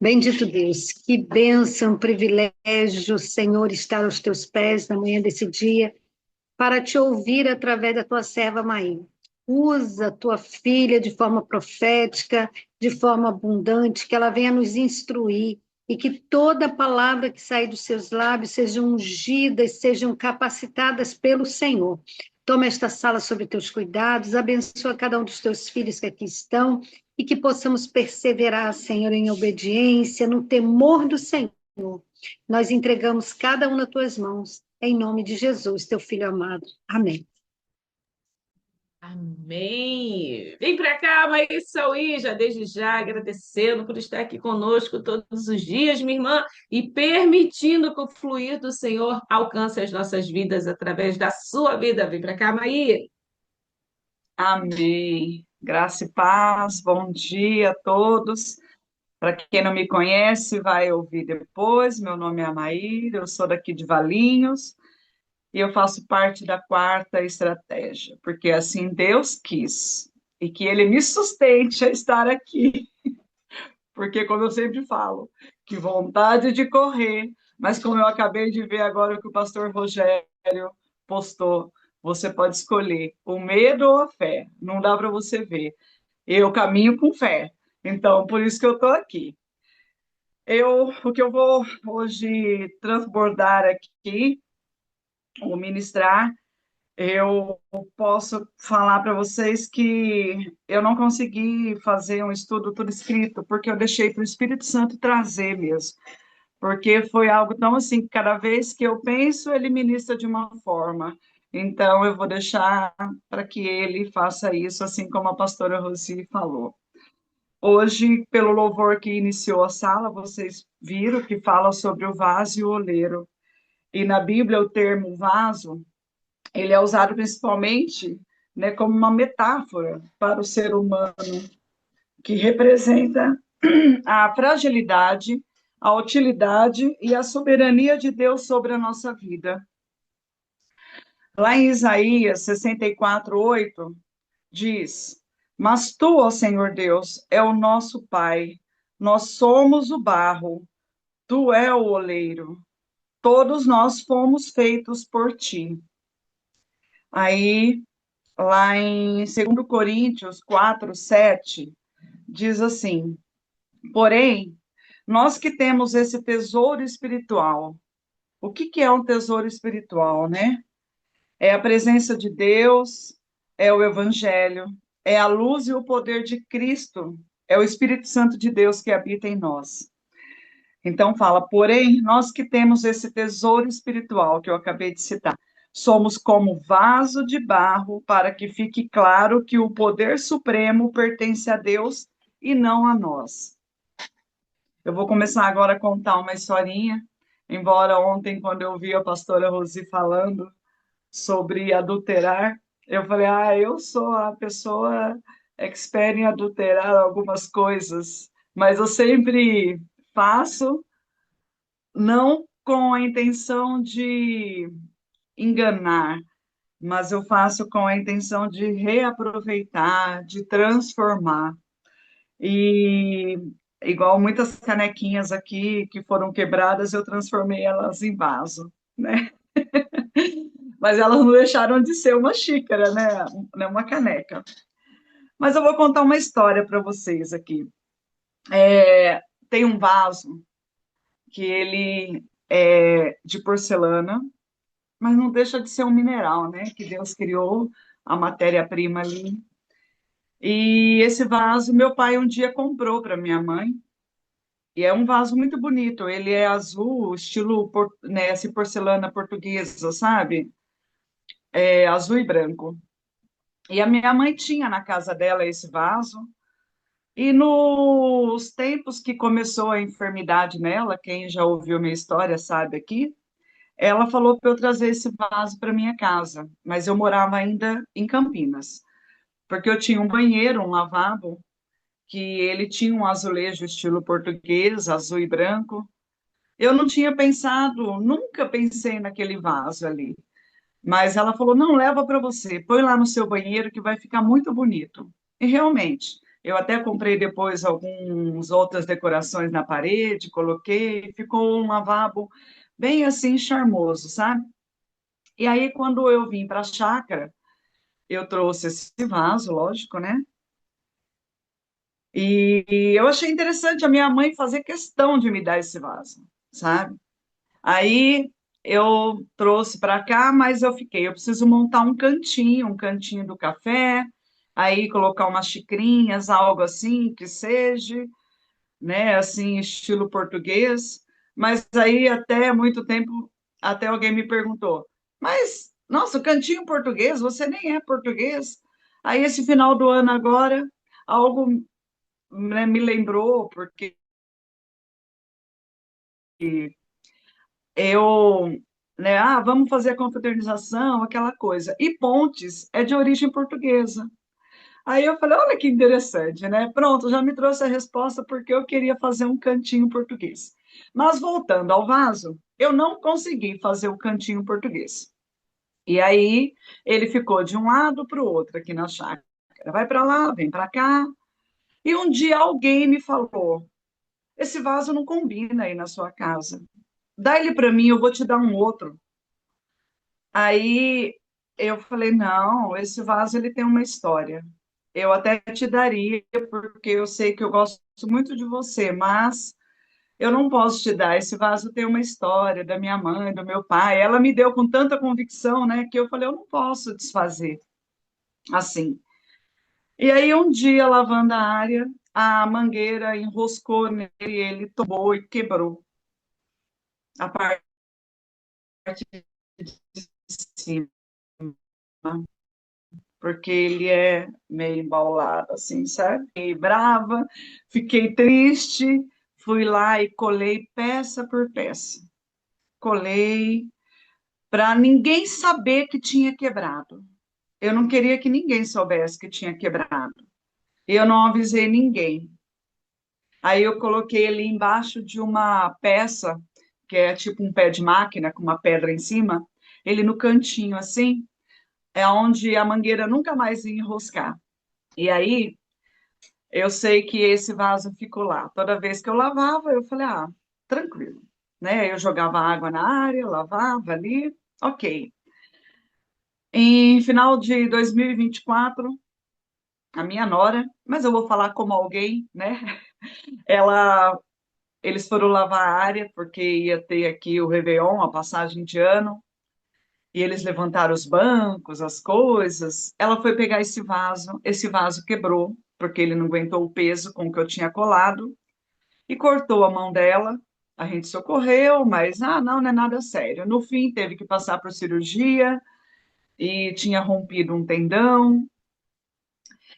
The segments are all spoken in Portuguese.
Bendito Deus, que bênção, privilégio, Senhor, estar aos teus pés na manhã desse dia, para te ouvir através da tua serva Maí. Usa tua filha de forma profética, de forma abundante, que ela venha nos instruir e que toda palavra que sair dos seus lábios sejam ungidas, sejam capacitadas pelo Senhor. Toma esta sala sob teus cuidados, abençoa cada um dos teus filhos que aqui estão e que possamos perseverar, Senhor, em obediência, no temor do Senhor. Nós entregamos cada um nas tuas mãos, em nome de Jesus, teu filho amado. Amém. Amém. Vem para cá, Maísa já desde já agradecendo por estar aqui conosco todos os dias, minha irmã, e permitindo que o fluir do Senhor alcance as nossas vidas através da sua vida. Vem para cá, Maí. Amém. Graça e paz, bom dia a todos. Para quem não me conhece, vai ouvir depois. Meu nome é Amaíra, eu sou daqui de Valinhos e eu faço parte da quarta estratégia, porque assim Deus quis e que Ele me sustente a estar aqui, porque, como eu sempre falo, que vontade de correr, mas como eu acabei de ver agora o que o pastor Rogério postou, você pode escolher o medo ou a fé, não dá para você ver. Eu caminho com fé. Então, por isso que eu estou aqui. O que eu vou hoje transbordar aqui, ou ministrar, eu posso falar para vocês que eu não consegui fazer um estudo tudo escrito, porque eu deixei para o Espírito Santo trazer mesmo. Porque foi algo tão assim, que cada vez que eu penso, ele ministra de uma forma. Então, eu vou deixar para que ele faça isso, assim como a pastora Rosi falou. Hoje, pelo louvor que iniciou a sala, vocês viram que fala sobre o vaso e o oleiro. E na Bíblia, o termo vaso, ele é usado principalmente, né, como uma metáfora para o ser humano, que representa a fragilidade, a utilidade e a soberania de Deus sobre a nossa vida. Lá em Isaías 64:8, diz: Mas tu, ó Senhor Deus, é o nosso Pai, nós somos o barro, tu é o oleiro, todos nós fomos feitos por ti. Aí, lá em 2 Coríntios 4:7, diz assim: Porém, nós que temos esse tesouro espiritual, o que que é um tesouro espiritual, né? É a presença de Deus, é o Evangelho, é a luz e o poder de Cristo, é o Espírito Santo de Deus que habita em nós. Então fala, porém, nós que temos esse tesouro espiritual que eu acabei de citar, somos como vaso de barro para que fique claro que o poder supremo pertence a Deus e não a nós. Eu vou começar agora a contar uma historinha, embora ontem, quando eu vi a pastora Rosi falando sobre adulterar, eu falei, eu sou a pessoa expert em adulterar algumas coisas, mas eu sempre faço, não com a intenção de enganar, mas eu faço com a intenção de reaproveitar, de transformar. E igual muitas canequinhas aqui que foram quebradas, eu transformei elas em vaso, né? Mas elas não deixaram de ser uma xícara, né? Uma caneca. Mas eu vou contar uma história para vocês aqui. Tem um vaso que ele é de porcelana, mas não deixa de ser um mineral, né? Que Deus criou a matéria-prima ali. E esse vaso meu pai um dia comprou para minha mãe. E é um vaso muito bonito. Ele é azul, estilo, né, assim, porcelana portuguesa, sabe? É azul e branco. E a minha mãe tinha na casa dela esse vaso. E nos tempos que começou a enfermidade nela, quem já ouviu minha história sabe aqui, ela falou para eu trazer esse vaso para minha casa, mas eu morava ainda em Campinas, porque eu tinha um banheiro, um lavabo, que ele tinha um azulejo estilo português, azul e branco. Eu não tinha pensado, nunca pensei naquele vaso ali. Mas ela falou: não, leva para você, põe lá no seu banheiro que vai ficar muito bonito. E realmente, Eu até comprei depois algumas outras decorações na parede, coloquei, ficou um lavabo bem assim charmoso, sabe? E aí, quando eu vim para a chácara, eu trouxe esse vaso, lógico, né? E eu achei interessante a minha mãe fazer questão de me dar esse vaso, sabe? Aí eu trouxe para cá, mas eu preciso montar um cantinho do café, aí colocar umas xicrinhas, algo assim que seja, né, assim, estilo português. Mas aí até muito tempo, até alguém me perguntou, mas, nossa, o cantinho português, você nem é português. Aí esse final do ano agora, algo, né, me lembrou, porque eu, né, vamos fazer a confraternização, aquela coisa. E Pontes é de origem portuguesa. Aí eu falei, olha que interessante, né? Pronto, já me trouxe a resposta porque eu queria fazer um cantinho português. Mas voltando ao vaso, eu não consegui fazer o cantinho português. E aí ele ficou de um lado para o outro aqui na chácara. Vai para lá, vem para cá. E um dia alguém me falou: esse vaso não combina aí na sua casa. Dá ele para mim, eu vou te dar um outro. Aí eu falei, não, esse vaso ele tem uma história. Eu até te daria, porque eu sei que eu gosto muito de você, mas eu não posso te dar. Esse vaso tem uma história da minha mãe, do meu pai. Ela me deu com tanta convicção, né, que eu falei, eu não posso desfazer assim. E aí um dia, lavando a área, a mangueira enroscou nele, ele tombou e quebrou a parte de cima, porque ele é meio embaulado, assim, sabe? Fiquei brava, fiquei triste, fui lá e colei peça por peça. Colei para ninguém saber que tinha quebrado. Eu não queria que ninguém soubesse que tinha quebrado. Eu não avisei ninguém. Aí eu coloquei ele embaixo de uma peça, que é tipo um pé de máquina, com uma pedra em cima, ele no cantinho assim, é onde a mangueira nunca mais ia enroscar. E aí eu sei que esse vaso ficou lá. Toda vez que eu lavava, eu falei, tranquilo, né? Eu jogava água na área, lavava ali, ok. Em final de 2024, a minha nora, mas eu vou falar como alguém, né? Ela, eles foram lavar a área porque ia ter aqui o Réveillon, a passagem de ano, e eles levantaram os bancos, as coisas. Ela foi pegar esse vaso quebrou, porque ele não aguentou o peso com que eu tinha colado, e cortou a mão dela. A gente socorreu, mas não, não é nada sério. No fim, teve que passar por cirurgia e tinha rompido um tendão.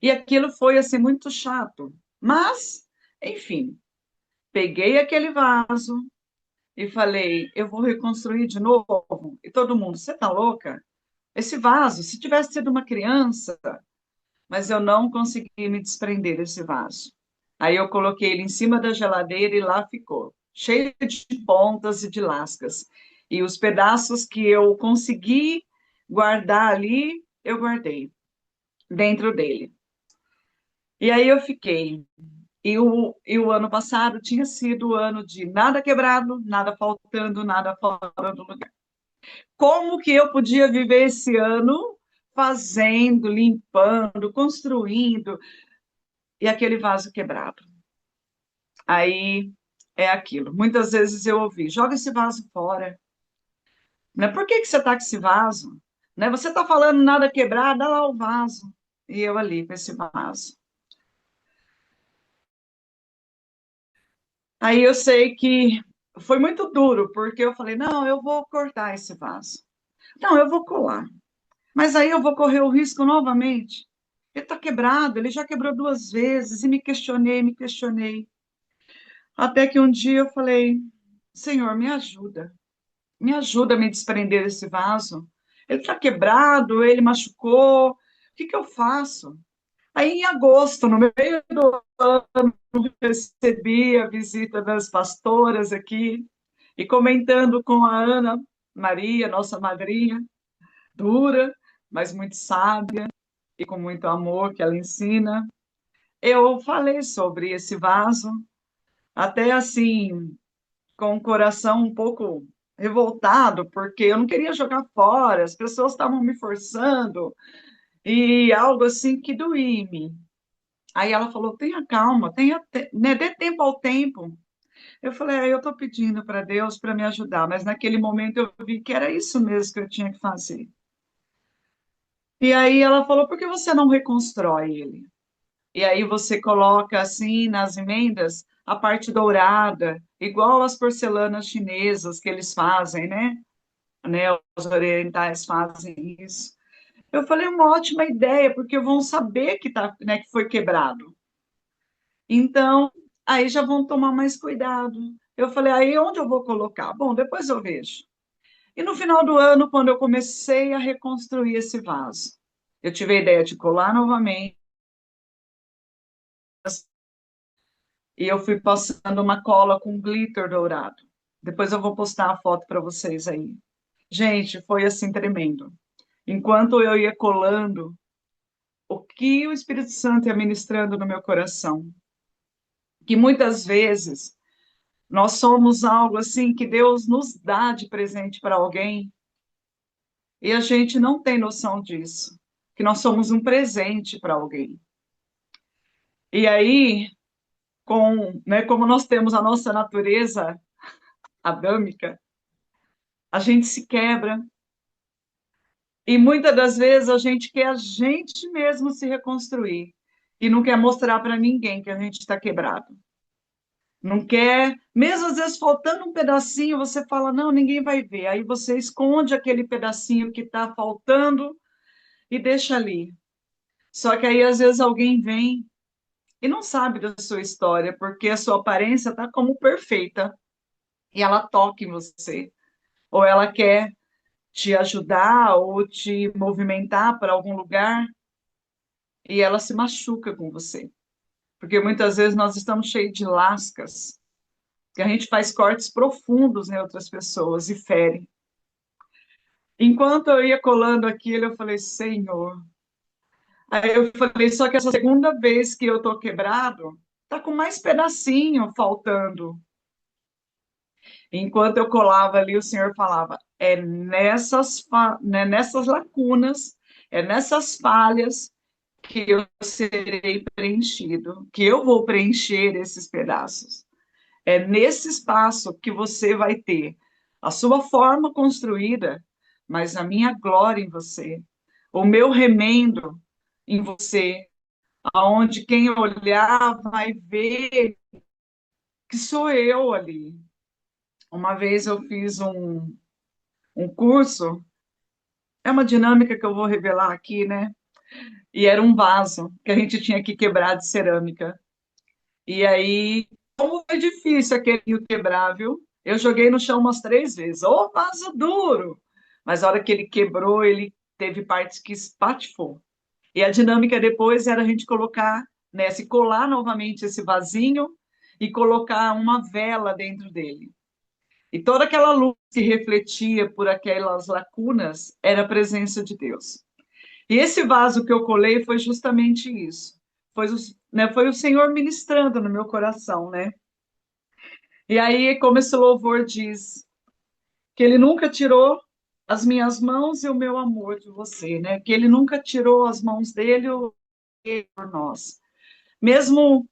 E aquilo foi assim muito chato. Mas, enfim, peguei aquele vaso e falei, eu vou reconstruir de novo. E todo mundo, você tá louca? Esse vaso, se tivesse sido uma criança, mas eu não consegui me desprender desse vaso. Aí eu coloquei ele em cima da geladeira e lá ficou, cheio de pontas e de lascas. E os pedaços que eu consegui guardar ali, eu guardei dentro dele. E aí eu fiquei. E o ano passado tinha sido o ano de nada quebrado, nada faltando, nada fora do lugar. Como que eu podia viver esse ano fazendo, limpando, construindo, e aquele vaso quebrado? Aí é aquilo. Muitas vezes eu ouvi, joga esse vaso fora. Né? Por que que você está com esse vaso? Né? Você está falando nada quebrado, dá lá o vaso. E eu ali com esse vaso. Aí eu sei que foi muito duro, porque eu falei, não, eu vou cortar esse vaso. Não, eu vou colar. Mas aí eu vou correr o risco novamente. Ele está quebrado, ele já quebrou duas vezes, e me questionei, me questionei. Até que um dia eu falei, Senhor, me ajuda a me desprender desse vaso. Ele está quebrado, ele machucou, o que que eu faço? Aí em agosto, no meio do ano, recebi a visita das pastoras aqui, e comentando com a Ana Maria, nossa madrinha, dura, mas muito sábia, e com muito amor que ela ensina. eu falei sobre esse vaso, até assim, com o coração um pouco revoltado, porque eu não queria jogar fora, as pessoas estavam me forçando, e algo assim que doía em mim. Aí ela falou: tenha calma, né, dê tempo ao tempo. Eu falei: eu estou pedindo para Deus para me ajudar, mas naquele momento eu vi que era isso mesmo que eu tinha que fazer. E aí ela falou: por que você não reconstrói ele? E aí você coloca assim nas emendas a parte dourada, igual as porcelanas chinesas que eles fazem, né? Os orientais fazem isso. Eu falei: uma ótima ideia, porque vão saber que tá, né, que foi quebrado. Então, aí já vão tomar mais cuidado. Eu falei: aí onde eu vou colocar? Bom, depois eu vejo. E no final do ano, quando eu comecei a reconstruir esse vaso, eu tive a ideia de colar novamente e eu fui passando uma cola com glitter dourado. Depois eu vou postar a foto para vocês aí. Gente, foi assim tremendo. Enquanto eu ia colando, o que o Espírito Santo ia ministrando no meu coração, que muitas vezes nós somos algo assim que Deus nos dá de presente para alguém e a gente não tem noção disso, que nós somos um presente para alguém. E aí, né, como nós temos a nossa natureza adâmica, a gente se quebra e muitas das vezes a gente quer a gente mesmo se reconstruir e não quer mostrar para ninguém que a gente está quebrado. Não quer, mesmo às vezes faltando um pedacinho, você fala: não, ninguém vai ver. Aí você esconde aquele pedacinho que está faltando e deixa ali. Só que aí às vezes alguém vem e não sabe da sua história, porque a sua aparência está como perfeita e ela toca em você, ou ela quer te ajudar ou te movimentar para algum lugar e ela se machuca com você. Porque muitas vezes nós estamos cheios de lascas, que a gente faz cortes profundos em outras pessoas e fere. Enquanto eu ia colando aquilo, eu falei: Senhor. Aí eu falei: só que essa segunda vez que eu tô quebrado, tá com mais pedacinho faltando. Enquanto eu colava ali, o Senhor falava: é né, nessas lacunas, é nessas falhas que eu serei preenchido, que eu vou preencher esses pedaços. É nesse espaço que você vai ter a sua forma construída, mas a minha glória em você, o meu remendo em você, aonde quem olhar vai ver que sou eu ali. Uma vez eu fiz um curso, é uma dinâmica que eu vou revelar aqui, né? E era um vaso que a gente tinha que quebrar de cerâmica. E aí, como foi difícil aquele rio quebrar, viu? Eu joguei no chão umas 3 vezes. Ô, vaso duro! Mas a hora que ele quebrou, ele teve partes que espatifou. E a dinâmica depois era a gente colocar, né, se colar novamente esse vasinho e colocar uma vela dentro dele. E toda aquela luz que refletia por aquelas lacunas era a presença de Deus. E esse vaso que eu colei foi justamente isso. Foi o Senhor ministrando no meu coração, né? E aí, como esse louvor diz, que Ele nunca tirou as minhas mãos e o meu amor de você, né? Que Ele nunca tirou as mãos dele por nós. Mesmo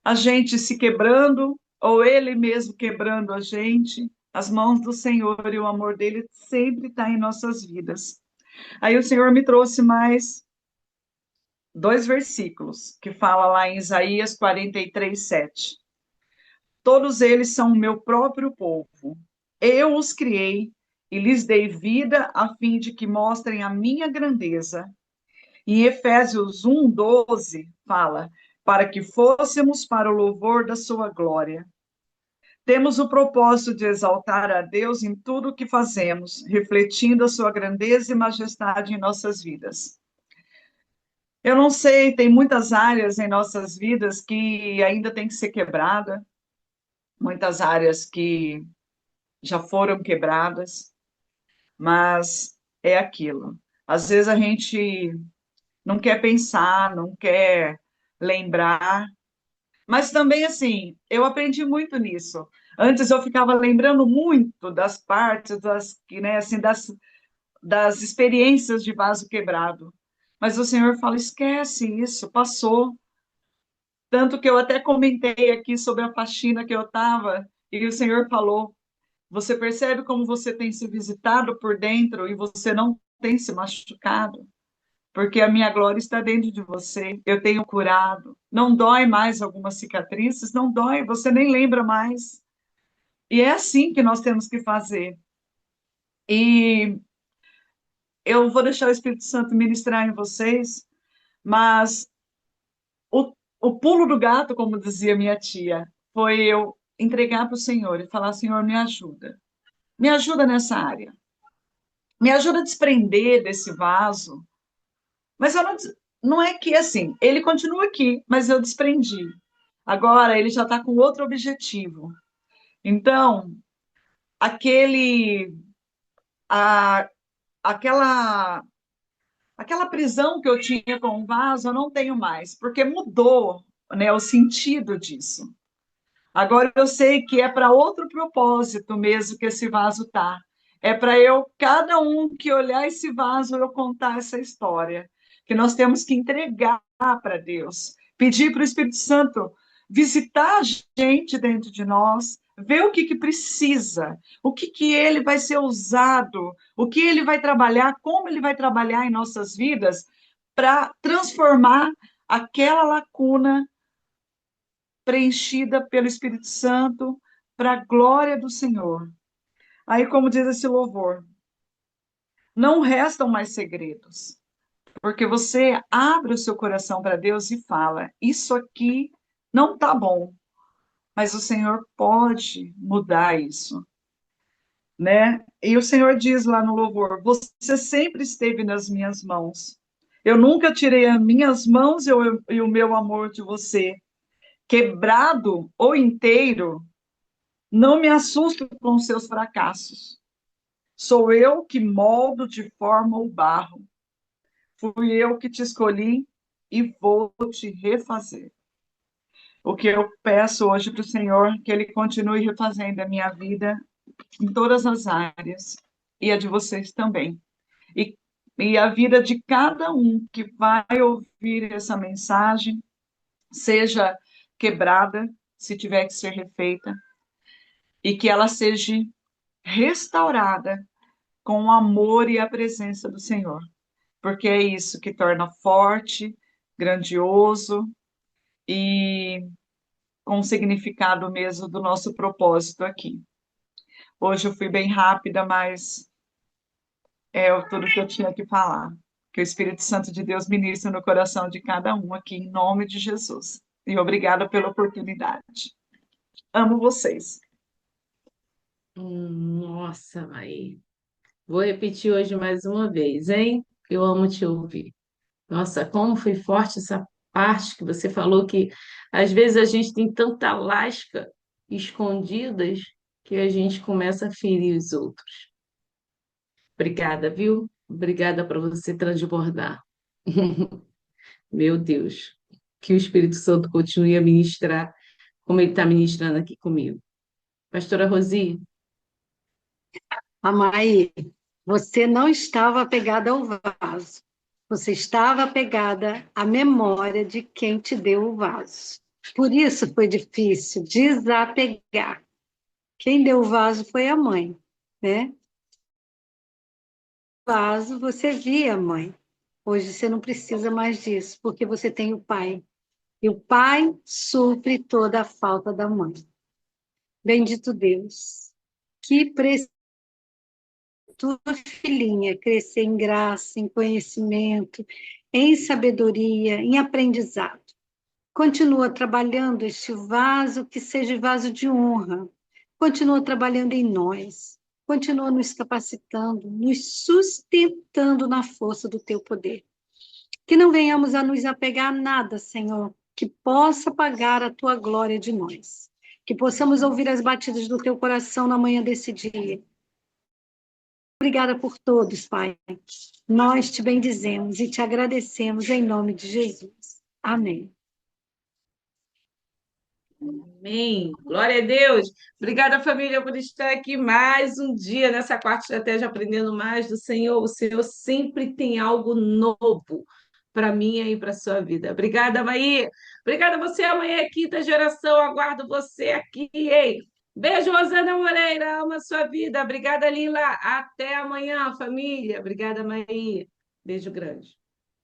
a gente se quebrando, ou Ele mesmo quebrando a gente, as mãos do Senhor e o amor dele sempre está em nossas vidas. Aí o Senhor me trouxe mais 2 versículos, que fala lá em Isaías 43:7. Todos eles são o meu próprio povo. Eu os criei e lhes dei vida a fim de que mostrem a minha grandeza. Em Efésios 1:12 fala: para que fôssemos para o louvor da sua glória. Temos o propósito de exaltar a Deus em tudo o que fazemos, refletindo a sua grandeza e majestade em nossas vidas. Eu não sei, tem muitas áreas em nossas vidas que ainda tem que ser quebrada, muitas áreas que já foram quebradas, mas é aquilo. Às vezes a gente não quer pensar, não quer lembrar. Mas também, assim, eu aprendi muito nisso. Antes eu ficava lembrando muito das partes, né, assim, das experiências de vaso quebrado. Mas o Senhor fala, esquece isso, passou. Tanto que eu até comentei aqui sobre a faxina que eu estava, e o Senhor falou, você percebe como você tem se visitado por dentro e você não tem se machucado? Porque a minha glória está dentro de você, eu tenho curado. Não dói mais algumas cicatrizes, não dói, você nem lembra mais. E é assim que nós temos que fazer. E eu vou deixar o Espírito Santo ministrar em vocês, mas o pulo do gato, como dizia minha tia, foi eu entregar para o Senhor e falar: Senhor, me ajuda nessa área, me ajuda a desprender desse vaso. Mas eu não é que assim, ele continua aqui, mas eu desprendi. Agora ele já está com outro objetivo. Então, aquele, a, aquela aquela prisão que eu tinha com o vaso, eu não tenho mais, porque mudou, né, o sentido disso. Agora eu sei que é para outro propósito mesmo que esse vaso tá. É para eu, cada um que olhar esse vaso, eu contar essa história. Que nós temos que entregar para Deus, pedir para o Espírito Santo visitar a gente dentro de nós, ver o que precisa, o que ele vai ser usado, o que ele vai trabalhar, como ele vai trabalhar em nossas vidas para transformar aquela lacuna preenchida pelo Espírito Santo para a glória do Senhor. Aí, como diz esse louvor, não restam mais segredos, porque você abre o seu coração para Deus e fala: Isso aqui não está bom, mas o Senhor pode mudar isso, né? E o Senhor diz lá no louvor: Você sempre esteve nas minhas mãos. Eu nunca tirei as minhas mãos e o meu amor de você. Quebrado ou inteiro, não me assusto com seus fracassos. Sou eu que moldo de forma o barro. Fui eu que te escolhi e vou te refazer. O que eu peço hoje para o Senhor, que Ele continue refazendo a minha vida em todas as áreas, e a de vocês também. E, e a vida de cada um que vai ouvir essa mensagem, seja quebrada, se tiver que ser refeita, e que ela seja restaurada com o amor e a presença do Senhor, porque é isso que torna forte, grandioso e com o significado mesmo do nosso propósito aqui. Hoje eu fui bem rápida, mas é tudo que eu tinha que falar. Que o Espírito Santo de Deus ministre no coração de cada um aqui, em nome de Jesus. E obrigada pela oportunidade. Amo vocês. Nossa, Maí. Vou repetir hoje mais uma vez, hein? Eu amo te ouvir. Nossa, como foi forte essa parte que você falou que às vezes a gente tem tanta lasca escondidas que a gente começa a ferir os outros. Obrigada, viu? Obrigada para você transbordar. Meu Deus, que o Espírito Santo continue a ministrar como ele está ministrando aqui comigo. Pastora Rosi, Amaí, você não estava apegada ao vaso. Você estava apegada à memória de quem te deu o vaso. Por isso foi difícil desapegar. Quem deu o vaso foi a mãe, né? O vaso você via a mãe. Hoje você não precisa mais disso, porque você tem o pai. E o pai supre toda a falta da mãe. Bendito Deus. Que tua filhinha crescer em graça, em conhecimento, em sabedoria, em aprendizado. Continua trabalhando este vaso que seja vaso de honra. Continua trabalhando em nós. Continua nos capacitando, nos sustentando na força do teu poder. Que não venhamos a nos apegar a nada, Senhor, que possa pagar a tua glória de nós. Que possamos ouvir as batidas do teu coração na manhã desse dia. Obrigada por todos, Pai. Nós te bendizemos e te agradecemos em nome de Jesus. Amém. Amém. Glória a Deus. Obrigada, família, por estar aqui mais um dia nessa quarta estratégia, aprendendo mais do Senhor. O Senhor sempre tem algo novo para mim e para a sua vida. Obrigada, Maí. Obrigada a você. Amanhã é quinta geração. Aguardo você aqui, hein? Beijo, Rosana Moreira. Ama a sua vida. Obrigada, Lila. Até amanhã, família. Obrigada, Maí. Beijo grande.